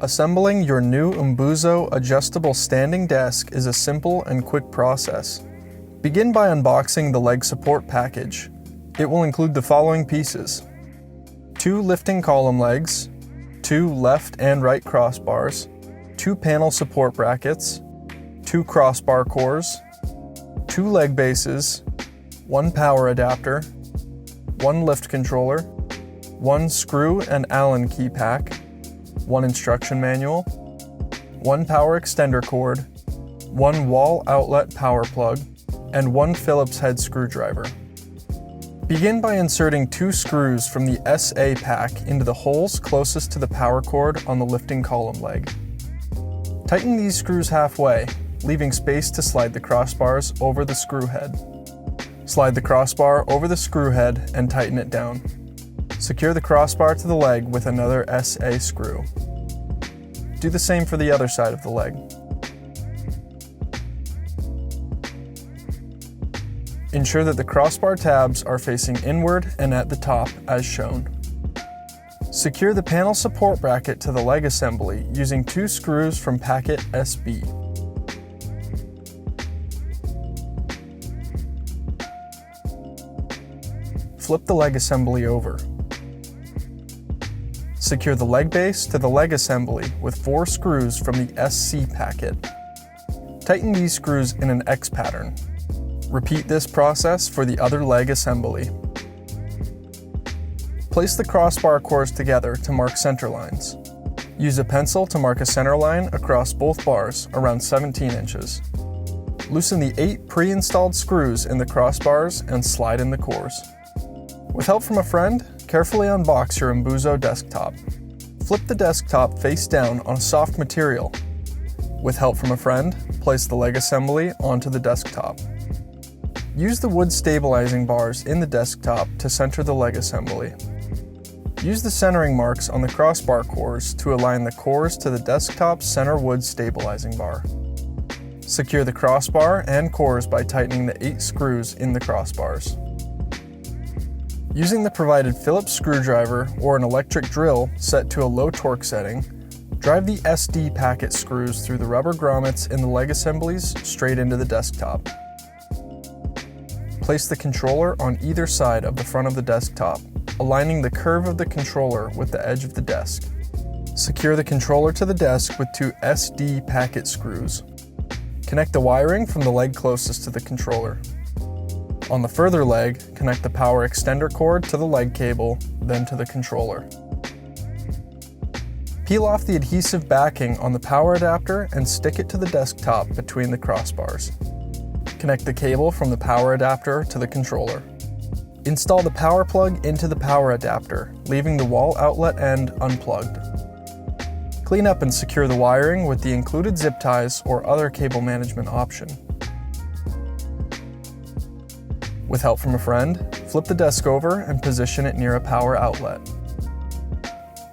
Assembling your new Umbuzo adjustable standing desk is a simple and quick process. Begin by unboxing the leg support package. It will include the following pieces: 2 lifting column legs, 2 left and right crossbars, 2 panel support brackets, 2 crossbar cores, 2 leg bases, 1 power adapter, 1 lift controller, 1 screw and Allen key pack, 1 instruction manual, 1 power extender cord, 1 wall outlet power plug, and 1 Phillips head screwdriver. Begin by inserting 2 screws from the SA pack into the holes closest to the power cord on the lifting column leg. Tighten these screws halfway, leaving space to slide the crossbars over the screw head. Slide the crossbar over the screw head and tighten it down. Secure the crossbar to the leg with another SA screw. Do the same for the other side of the leg. Ensure that the crossbar tabs are facing inward and at the top as shown. Secure the panel support bracket to the leg assembly using 2 screws from packet SB. Flip the leg assembly over. Secure the leg base to the leg assembly with 4 screws from the SC packet. Tighten these screws in an X pattern. Repeat this process for the other leg assembly. Place the crossbar cores together to mark center lines. Use a pencil to mark a center line across both bars around 17 inches. Loosen the 8 pre-installed screws in the crossbars and slide in the cores. With help from a friend, carefully unbox your Umbuzo desktop. Flip the desktop face down on a soft material. With help from a friend, place the leg assembly onto the desktop. Use the wood stabilizing bars in the desktop to center the leg assembly. Use the centering marks on the crossbar cores to align the cores to the desktop's center wood stabilizing bar. Secure the crossbar and cores by tightening the 8 screws in the crossbars. Using the provided Phillips screwdriver or an electric drill set to a low torque setting, drive the SD packet screws through the rubber grommets in the leg assemblies straight into the desktop. Place the controller on either side of the front of the desktop, aligning the curve of the controller with the edge of the desk. Secure the controller to the desk with 2 SD packet screws. Connect the wiring from the leg closest to the controller. On the further leg, connect the power extender cord to the leg cable, then to the controller. Peel off the adhesive backing on the power adapter and stick it to the desktop between the crossbars. Connect the cable from the power adapter to the controller. Install the power plug into the power adapter, leaving the wall outlet end unplugged. Clean up and secure the wiring with the included zip ties or other cable management option. With help from a friend, flip the desk over and position it near a power outlet.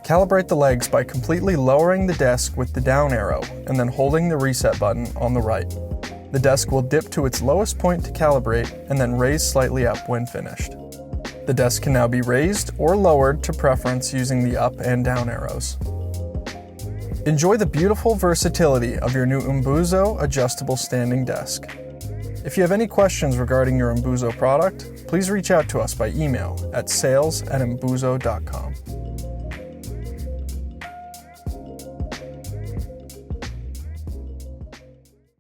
Calibrate the legs by completely lowering the desk with the down arrow and then holding the reset button on the right. The desk will dip to its lowest point to calibrate and then raise slightly up when finished. The desk can now be raised or lowered to preference using the up and down arrows. Enjoy the beautiful versatility of your new Umbuzo adjustable standing desk. If you have any questions regarding your Umbuzo product, please reach out to us by email at sales@umbuzo.com.